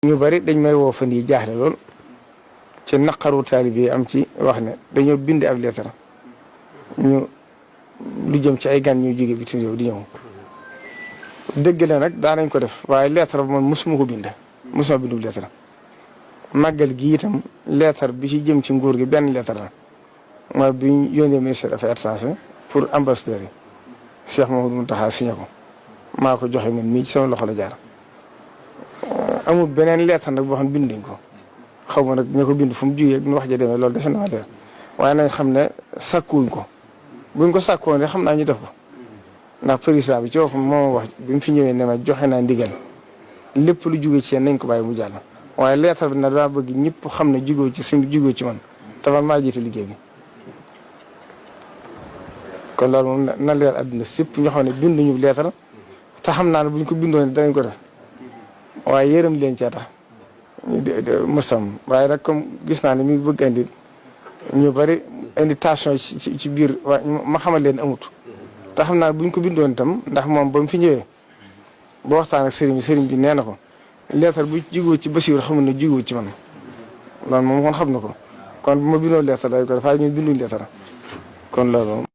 ñu bari dañ may woo fan yi jaaxle lool ci naqaru taalibe yi am ci wax ne dañoo bind ab lettre ñu lu jëm ci ay gan ñuy jóge bitim réew di ñëw dëgg la nag daanañ ko def waaye lettre ba man mosuma ko bind mosuma bindu lettre màggal gi itam lettre bi ci jëm ci nguur gi benn lettre la mooy bi ñu yónnee ministère des Affaires étrangères pour ambassadeur yi Cheikh Mamadou Mountakha signé ko maa ko joxe man mii ci sama loxo la jaar amul beneen lettre nag boo xam ne bind nañ ko xaw ma nag ña ko bind fu mu jugee nu wax ja demee loolu des na ma leer waaye nañ xam ne sàkkuwuñ ko buñ ko sàkkoon rek xam naa ñu def ko ndax président bi ci waxum moo wax bi mu fi ñëwee ne ma joxe naa ndigal lépp lu jugee ci yéen nañ ko bàyyi mu jàll waaye lettre bi nag daa bëgg ñëpp xam ne jugoo ci suñ jugoo ci man te man maa jiite liggéey bi kon loolu moom na leer àdduna sépp ñoo xam ne binduñu lettre te xam naa ne buñ ko bindoon danañ ko def waaye yërëm leen cee tax mosam waaye nag comme gis naa ne mi ngi bëgg indi ñu bari indi tension ci biir waaye ma xamal leen amut te xam naa buñ ko bindoon itam ndax moom ba mu fi ñëwee ba waxtaan ak sëriñ bi nee na ko lettre bu jigoo ci Basiir xamul ne jigoo ci man loolu moom kon xam na ko kon bu ma bindoon lettre day ko def waaye ñun binduñ lettre kon loolu